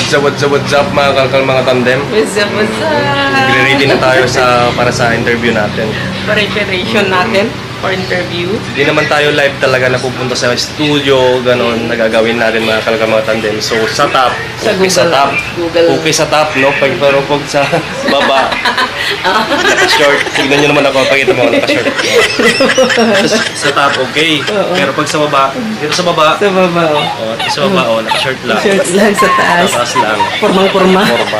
What's up mga kalkal, mga tandem? What's up, what's up? Ready na tayo para sa interview natin. Preparation natin for interview. Hindi naman tayo live talaga na pupunta sa studio, ganon, nagagawin natin mga kalkal, mga tandem. So sa top, Sa okay sa Google. top, Google. okay sa top, no? Pero pag sa baba, naka-short. Tignan nyo naman ako, pakita mo ako naka-short. Sa top, okay. Oo. Pero pag sa baba, dito sa baba, Sa baba, oh. sa baba, naka-short lang. Shorts lang sa taas. Taas lang. Formang-forma. Forma.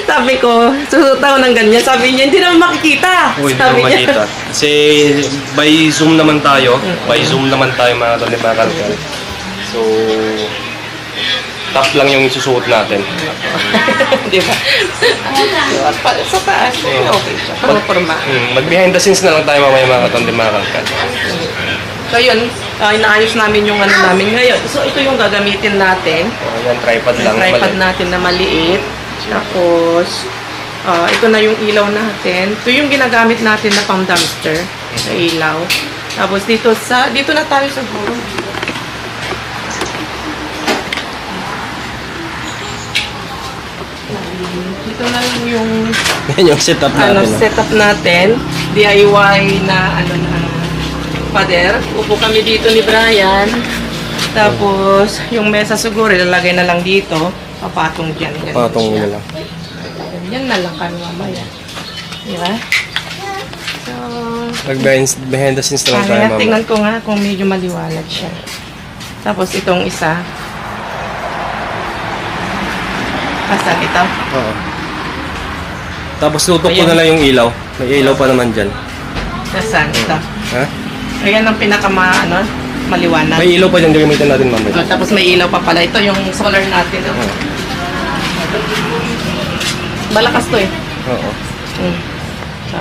Sabi ko, susuot ako ng ganyan. Sabi niya, hindi naman makikita. Uy, hindi Sabi mo niya. makita. Kasi by Zoom naman tayo. By Zoom naman tayo mga tandem, mga kalkal. So, top lang yung isusuot natin. Di ba? Sa taas, okay siya. Formang-forma. Mag-behind the scenes na lang tayo mamaya mga tandem, mga kalkal. So yun, inaayos namin yung ano namin ngayon. So ito yung gagamitin natin. Yan, tripod lang. Tripod mali. natin na maliit. Tapos, ito na yung ilaw natin. Ito yung ginagamit natin na pang dumpster na ilaw. Tapos dito na tayo sa guro. Dito na lang yung Yan yung setup natin. setup natin. DIY na pader. Upo kami dito ni Brian. Tapos, yung mesa siguro, ilalagay na lang dito. Papatong dyan. Ganun Patong siya. nyo lang. Yan na lang kami mamaya. Diba? So, Mag-behind the scenes na lang tayo kaya mamaya. tingnan ko nga kung medyo maliwanag siya. Tapos itong isa. Asan ito? Oo. Tapos tutok ko Ayan. na lang yung ilaw. May ilaw pa naman dyan. Asan ito? Ha? Ayan ang maliwanag. May ilaw pa dyan, gamitin natin mamaya. Tapos may ilaw pa pala. Ito yung solar natin. Oh. Oo. Malakas to eh. Oo. Mm. So,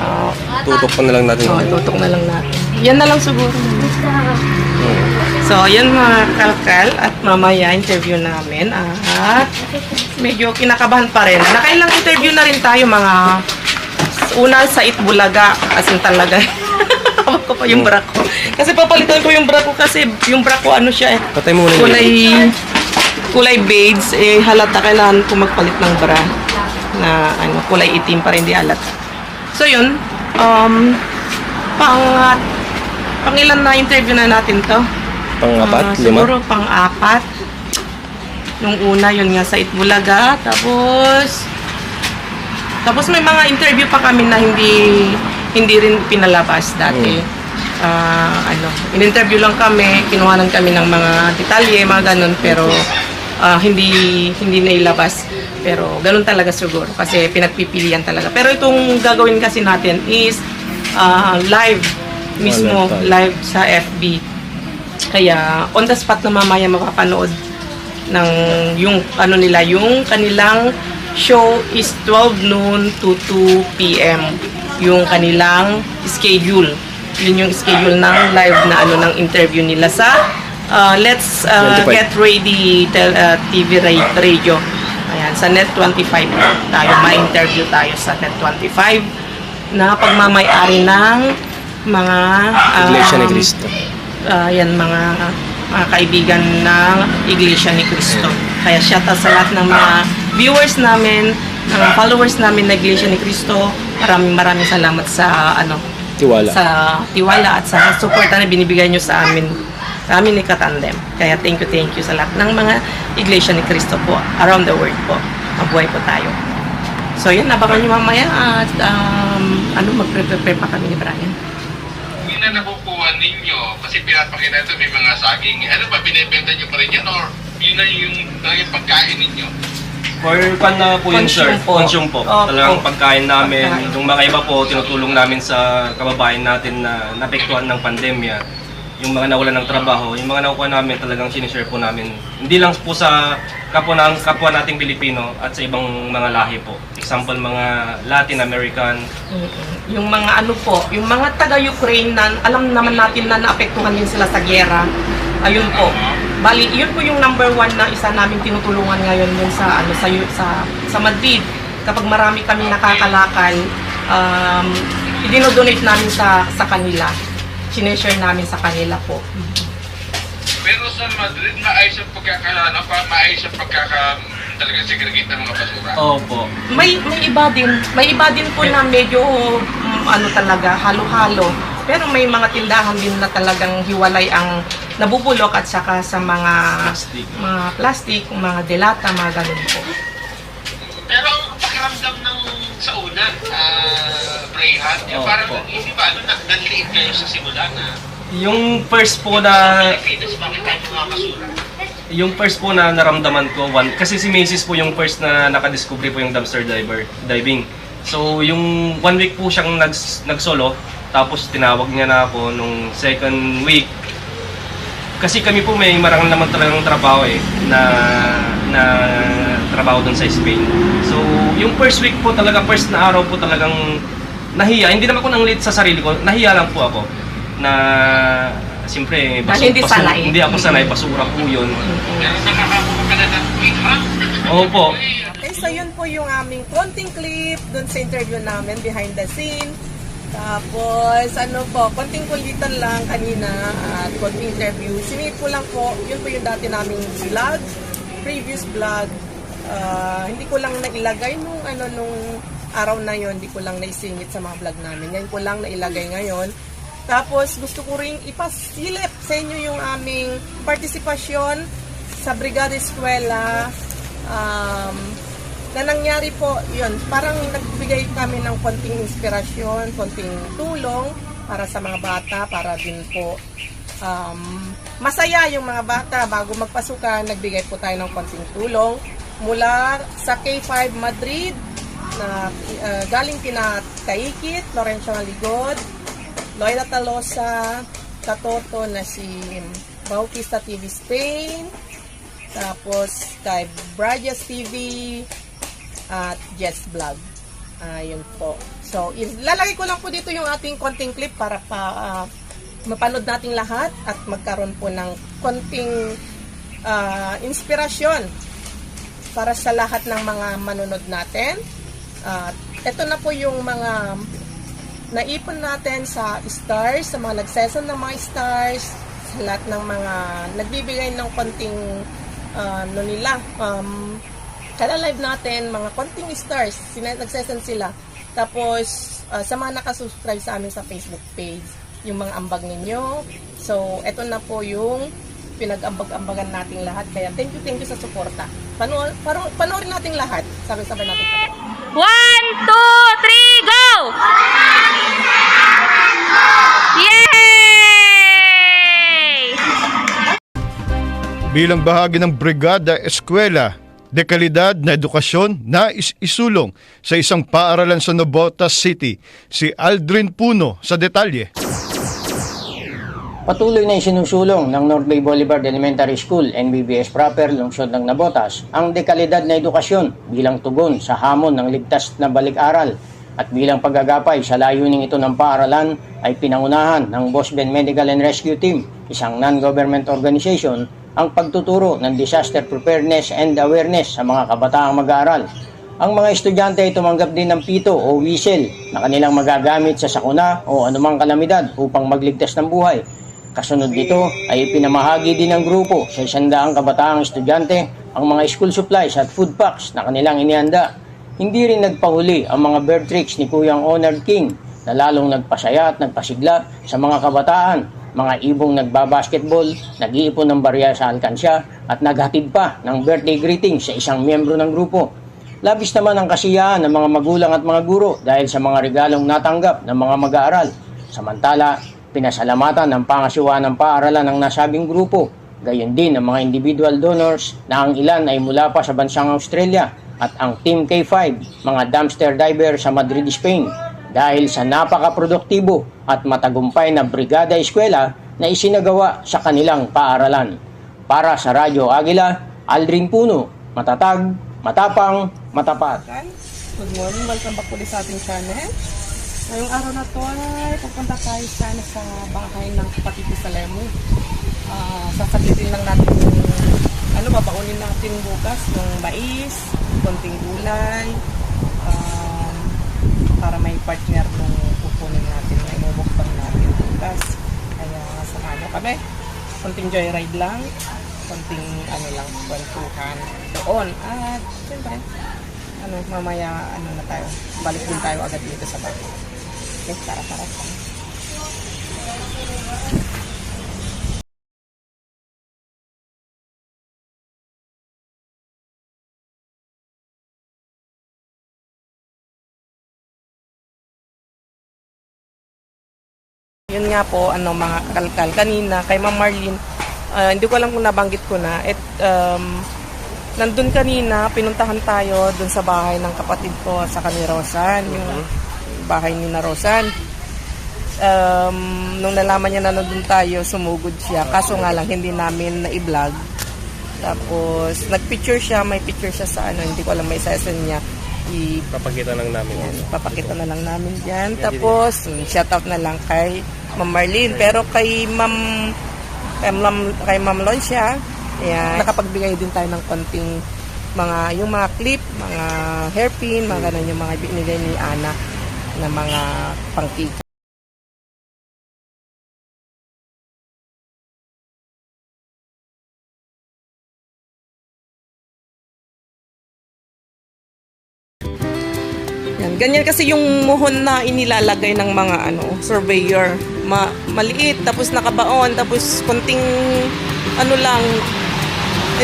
Tutok pa na lang natin. tutok na lang natin. Yan na lang siguro. Oo. So, yan mga kalkal at mamaya interview namin at medyo kinakabahan pa rin. Nakailang interview na rin tayo mga una sa Itbulaga as in talaga. Hawak ko pa yung bra ko. Kasi papalitan ko yung bra ko kasi yung bra ko ano siya eh. Patay mo muna yung ilaw. Kulay beige eh halata kailangan ko magpalit ng bra na kulay itim para hindi halata. So yun, pangilan na interview na natin to? Pang-apat? Lima? Siguro pang-apat. Yung una, yun nga sa Itbulaga. Tapos may mga interview pa kami na hindi rin pinalabas dati. In-interview lang kami, kinuhanan kami ng mga detalye, mga ganun, pero hindi nailabas. Pero ganun talaga siguro kasi pinagpipilian talaga. Pero itong gagawin kasi natin is live mismo, live sa FB. Kaya on the spot na mamaya mapapanood ng yung yung kanilang show is 12 noon to 2 p.m. Yung kanilang schedule. Yun yung schedule ng live na ng interview nila sa Let's 25. Get Ready TV radio. Ayan, sa Net 25 tayo, ma-interview tayo sa Net 25 na pagmamay-ari ng mga Iglesia ni Cristo. yan mga kaibigan ng Iglesia ni Cristo. Kaya shout out sa lahat ng mga viewers namin, mga followers namin na Iglesia ni Cristo. Maraming salamat sa Tiwala. sa tiwala at sa suporta na binibigay nyo sa amin ni Katandem. Kaya thank you sa lahat ng mga Iglesia ni Cristo po around the world po. Mabuhay po tayo. So yun, abangan nyo mamaya at magpre-prepare pa kami ni Brian. Yun na nakukuha ninyo kasi pinapakita ito may mga saging. Ano ba, binibenta nyo pa rin yan or yun na yung pagkain ninyo? For fun na po yun, sir. Consume po. Consume po. Opo. Talagang pagkain namin. Pagkain. Yung mga iba po, tinutulong namin sa kababayan natin na napektuhan ng pandemya. Yung mga nawalan ng trabaho, yung mga nakuha namin talagang sinishare po namin. Hindi lang po sa kapwa nating Pilipino at sa ibang mga lahi po. Example, mga Latin American. Yung mga yung mga taga-Ukraine na alam naman natin na naapektuhan din sila sa giyera. Ayun po. Bali, yun po yung number 1 na isa namin tinutulungan ngayon yun sa Madrid. Kapag marami kami nakakalakal, idinodonate namin sa kanila. Sineshare namin sa kanila po. Pero sa Madrid, maayos ang talagang segregate ng mga basura. Opo. May iba din po na medyo ano talaga, halo-halo. Pero may mga tindahan din na talagang hiwalay ang nabubulok at saka sa mga plastic, mga delata, mga ganun po. Pero ang pakiramdam ng sa una, Brayhan, yung parang hindi ba, nanliit kayo sa simula na Yung first po na Pilipinas, bakit tayo mga basura? Yung first po na naramdaman ko, kasi si Macy's po yung first na nakadiscovery po yung dumpster diving. So yung 1 week po siyang nagsolo, tapos tinawag niya na ako nung second week. Kasi kami po may marang naman talagang trabaho na trabaho dun sa Spain. So yung first week po talaga, first na araw po talagang nahiya. Hindi naman ako nang late sa sarili ko, nahiya lang po ako na siyempre, hindi ako sanay, basura po yun. Pero nakakakuha ka na ng tweet, ha? Opo. Okay, so yun po yung aming konting clip dun sa interview namin, behind the scene. Tapos, konting kulitan lang kanina at konting interview. Sinip ko lang po, yun po yung dati naming vlog, previous vlog. Hindi ko lang nailagay nung araw na yun, hindi ko lang naisingit sa mga vlog namin. Ngayon ko lang nailagay ngayon. Tapos gusto ko rin ipasilip sa inyo yung aming partisipasyon sa Brigada Eskwela na nangyari po yun. Parang nagbigay kami ng konting inspirasyon, konting tulong para sa mga bata, para din po masaya yung mga bata. Bago magpasukan, nagbigay po tayo ng konting tulong mula sa K5 Madrid na galing kina Kaikit, Lorenzo Maligod, Loida Talosa, Katoto na si Bautista TV Spain, tapos kay Brajas TV at Jess Vlog. Yun po. So, ilalagay ko lang po dito yung ating konting clip para mapanood nating lahat at magkaroon po ng konting inspirasyon para sa lahat ng mga manunod natin. Ito na po yung mga naipon natin sa stars, sa mga nagseson ng mga stars, sa lahat ng mga nagbibigay ng konting kada live natin, mga konting stars, nagseson sila. Tapos, sa mga nakasubscribe sa amin sa Facebook page, yung mga ambag ninyo. So, eto na po yung pinag-ambag-ambagan nating lahat. Kaya, thank you sa suporta. Panoorin nating lahat. Sabay-sabay natin panoorin. 1, 2, 3, go! Yay! Bilang bahagi ng Brigada Eskwela, dekalidad na edukasyon na isulong sa isang paaralan sa Navotas City, si Aldrin Puno sa detalye. Patuloy na isinusulong ng North Bay Boulevard Elementary School, NBBS proper, lungsod ng Navotas, ang dekalidad na edukasyon bilang tugon sa hamon ng ligtas na balik-aral at bilang paggagapay sa layuning ito ng paaralan ay pinangunahan ng Bosben Medical and Rescue Team, isang non-government organization, ang pagtuturo ng disaster preparedness and awareness sa mga kabataang mag-aaral. Ang mga estudyante ay tumanggap din ng pito o whistle na kanilang magagamit sa sakuna o anumang kalamidad upang magligtas ng buhay. Kasunod nito ay pinamahagi din ng grupo sa 100 kabataang estudyante ang mga school supplies at food packs na kanilang inihanda. Hindi rin nagpahuli ang mga bird tricks ni Kuyang Honored King na lalong nagpasaya at nagpasigla sa mga kabataan, mga ibong nagbabasketball, nag-iipon ng barya sa alkansya at naghatid pa ng birthday greeting sa isang miyembro ng grupo. Labis naman ang kasiyahan ng mga magulang at mga guro dahil sa mga regalong natanggap ng mga mag-aaral. Samantala, pinasalamatan ng pangasiwa ng paaralan ng nasabing grupo, gayon din ang mga individual donors na ang ilan ay mula pa sa bansang Australia at ang Team K5, mga dumpster diver sa Madrid, Spain, dahil sa napakaproduktibo at matagumpay na Brigada Eskwela na isinagawa sa kanilang paaralan. Para sa Radyo Agila, Aldrin Puno, matatag, matapang, matapat. Good morning, welcome back ulit sa ating channel. Ngayong araw na to ay pupunta tayo sana sa bahay ng kapatid ni Salemo. Sasaglitin lang natin yung babaunin natin bukas ng mais, konting gulay, para may partner nung pupunin natin na imumukbang natin bukas. Kaya samahan nyo kami. konting joyride lang, konting ano lang, kwentuhan doon. At siyempre, mamaya na tayo, balik din tayo agad dito sa bahay. Okay, tara. Yun nga po, mga kalkal. Kanina, kay Ma'am Marlene, hindi ko alam kung nabanggit ko na. Nandun kanina, pinuntahan tayo dun sa bahay ng kapatid ko sa ni Rosan, yung bahay ni na Rosan. Nung nalaman niya na nandun tayo, sumugod siya. Kaso nga lang, hindi namin na-i-vlog. Tapos, nag-picture siya, may picture siya sa hindi ko alam, may session niya. Papakita lang namin. Papakita na lang namin dyan. Tapos, shoutout na lang kay Ma'am Marlene. Pero kay Ma'am Loncia, nakapagbigay din tayo ng konting yung mga clip, mga hairpin, mga ganun yung mga binigay ni Ana na mga pangkika. Ganyan kasi yung muhon na inilalagay ng mga surveyor. Maliit, tapos nakabaon, tapos konting lang.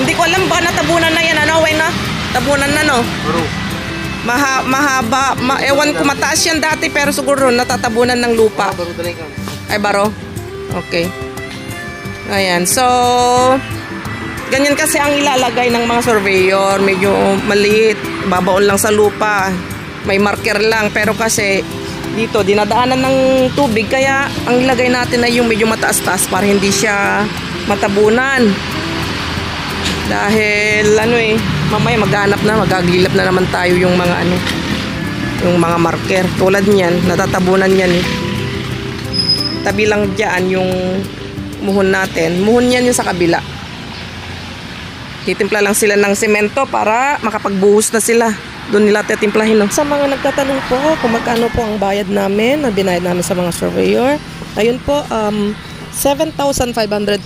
Hindi ko alam ba natabunan na yan, Wayne, tabunan na, no? Mahaba, ewan ko, mataas yan dati, pero siguro natatabunan ng lupa. Ay, baro? Okay. Ayan, so, ganyan kasi ang ilalagay ng mga surveyor, medyo maliit, babaon lang sa lupa. May marker lang, pero kasi dito dinadaanan ng tubig, kaya ang ilagay natin ay yung medyo mataas-taas para hindi siya matabunan. Dahil mamaya magagilap na naman tayo yung mga yung mga marker. Tulad niyan, natatabunan yan Tabi lang diyan yung muhon natin. Muhon yan yung sa kabila. Titimpla lang sila ng semento para makapagbuhos na sila. Doon nila titimplahin. Sa mga nagtatanong po kung magkano po ang bayad namin, na binayad namin sa mga surveyor, ayun po, 7,500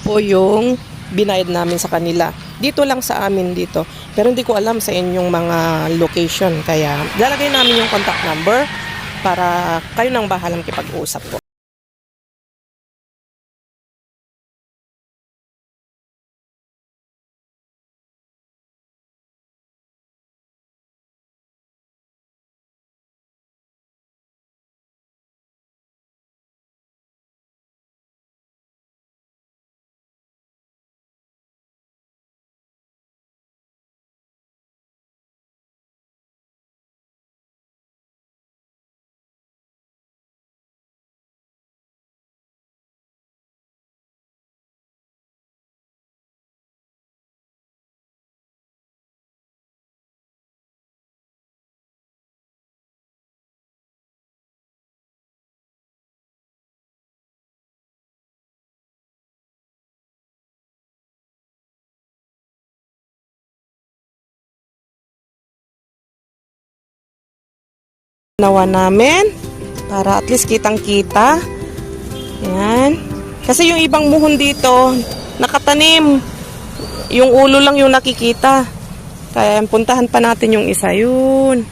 po yung binayad namin sa kanila. Dito lang sa amin dito. Pero hindi ko alam sa inyong mga location. Kaya lalagay namin yung contact number para kayo nang bahalang kipag-usap po. Nawa namin para at least kitang-kita. Yan. Kasi yung ibang muhon dito nakatanim. Yung ulo lang yung nakikita. Kaya puntahan pa natin yung isa. Yun.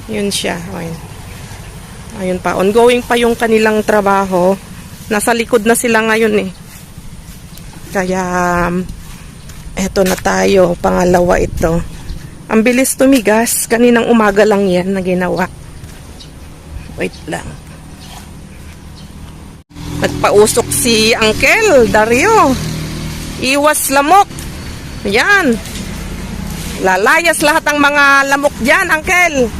Yun siya. Ayun pa. Ongoing pa yung kanilang trabaho. Nasa likod na sila ngayon Kaya eto na tayo. Pangalawa ito. Ang bilis tumigas. Kaninang umaga lang yan na ginawa. Wait lang. Nagpausok si Uncle Dario. Iwas lamok. Yan. Lalayas lahat ang mga lamok dyan, Uncle.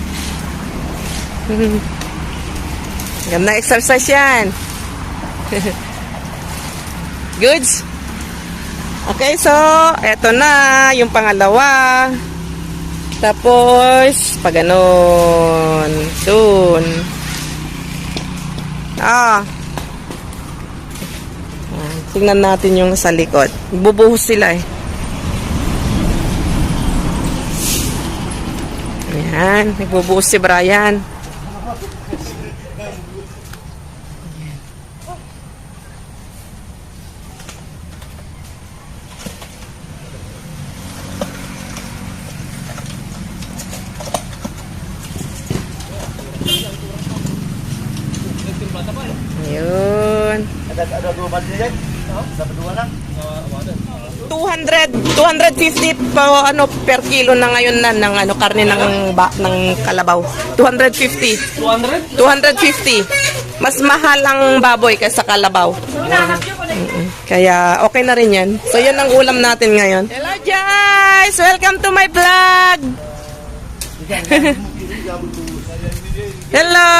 Ganda exercise yan. Goods. Okay, so eto na yung pangalawa. Tapos pag ganon, dun. Tingnan natin yung sa likod. Bubuhos sila Ayan, nagbubuhos si Brian. Ayun. 250 pa ano per kilo na ngayon na ng ano karne ng kalabaw. 250. 250. Mas mahal ang baboy kaysa kalabaw. Kaya okay na rin yan. So yan ang ulam natin ngayon. Hello guys! Welcome to my vlog! Hello!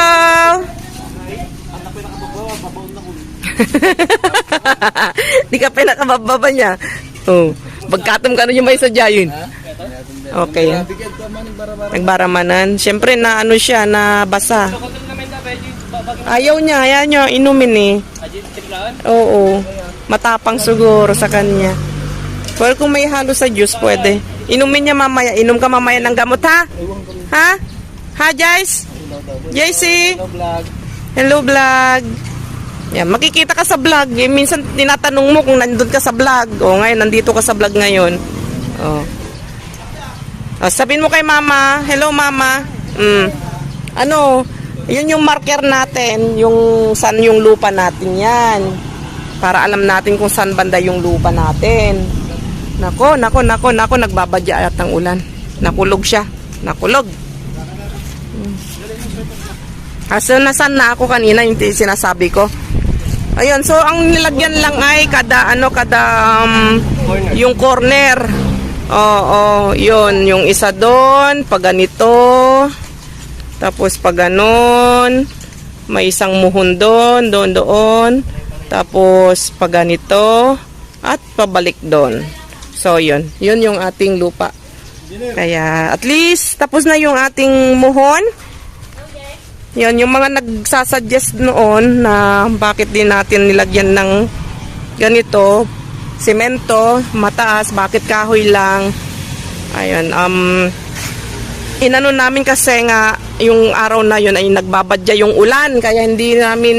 Di ka pinakababa niya. Oh, bagkatom ka na yung may sadya yun. Okay. Nagbaramanan. Siyempre na ano siya, na basa. Ayaw niya inumin eh. Oo. Matapang siguro sa kanya. Pero kung may halo sa juice, pwede. Inumin niya mamaya. Inom ka mamaya ng gamot, ha? Ha? Ha, Jace? JC? Hello, vlog. Yan, makikita ka sa vlog. Eh, minsan tinatanong mo kung nandun ka sa vlog. O, ngayon, nandito ka sa vlog ngayon. O. O, sabihin mo kay mama. Hello, mama. Ano, yun yung marker natin. Yung saan yung lupa natin yan. Para alam natin kung saan banda yung lupa natin. Nako. Nagbabadya at ang ulan. Nakulog siya. Nakulog. Kaso nasan na ako kanina, yung sinasabi ko. Ayun, so ang nilagyan lang ay kada yung corner. Oo, yun, yung isa doon, pag ganito. Tapos pag ganon, may isang muhon doon. Tapos pag ganito at pabalik doon. So yun yung ating lupa. Kaya at least tapos na yung ating muhon. Yan, yung mga nagsasuggest noon na bakit din natin nilagyan ng ganito, semento, mataas, bakit kahoy lang. Ayun, inano namin kasi nga, yung araw na yun ay nagbabadya yung ulan, kaya hindi namin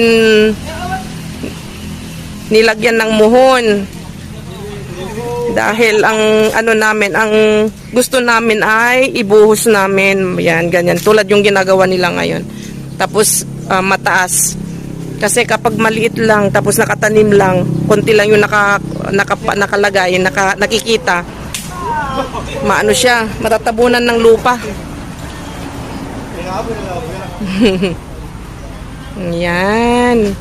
nilagyan ng muhon. Dahil ang ano namin, ang gusto namin ay ibuhos namin. Yan, ganyan, tulad yung ginagawa nila ngayon. Tapos mataas. Kasi kapag maliit lang tapos nakatanim lang, konti lang yung nakalagay, nakikita. Maano siya, matatabunan ng lupa. Yan.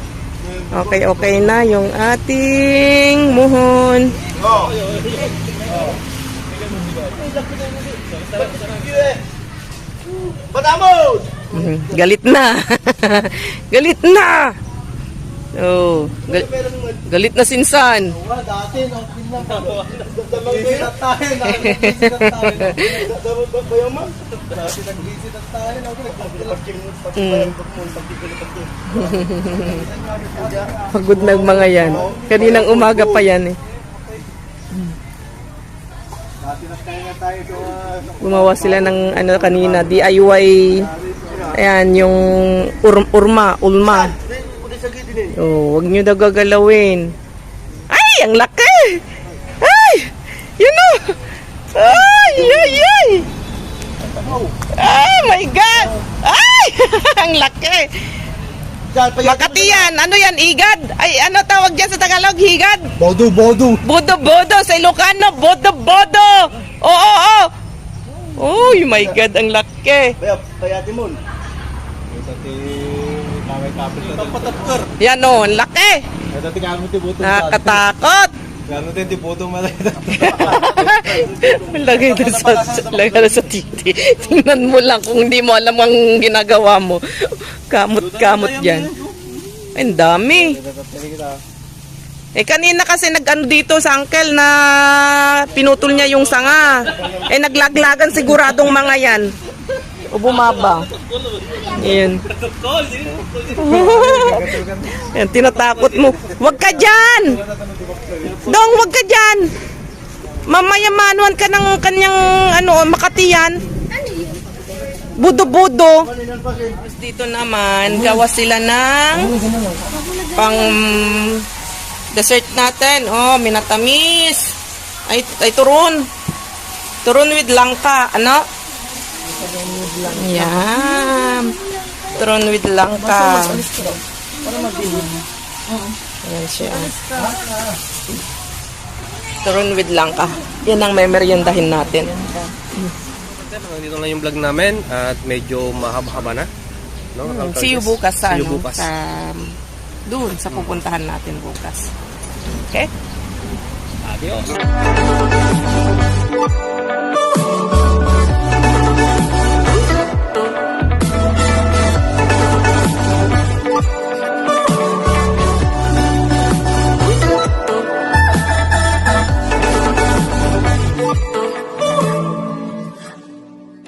Okay na yung ating muhon. Galit na. Galit na. Oh, galit na sinsan. Pagod na mga yan. Kaninang umaga pa yan eh. Gumawa sila ng ano kanina, DIY. Ayan, yung ulma. Oh, wag nyo daw gagalawin. Ay, ang laki! Ay! Yun o! Ay! Oh my God! Ay! Ang laki! Makati yan! Ano yan? Igad? Ay, ano tawag dyan sa Tagalog? Higad? Bodo. Bodo. Sa Ilocano, bodo. Oo. Oh my God, ang laki. Payati mo. Yan o, ang laki. Nakatakot. Lagay na sa titi. Tingnan mo lang kung hindi mo alam ang ginagawa mo. Kamot yan. Ay, ang dami. Kanina kasi nag-ano dito sa uncle na pinutol niya yung sanga. Naglaglagan siguradong mga yan. O bumaba. Ayan. Ayan, tinatakot mo. Huwag ka dyan! Dong, huwag ka dyan! Mamaya manuan ka ng kanyang Makati yan. Budo. Dito naman, gawa sila ng pang dessert natin. Oh, minatamis. Ay turon. Turon with langka. Ano? Yan. Turon with langka. Ayan siya. Turon with langka. Yan ang memeryendahin natin. Dito lang yung vlog namin at medyo mahaba-haba na. No? See you bukas sa, See you ano, bukas. sa doon sa pupuntahan natin bukas. Okay? Adios.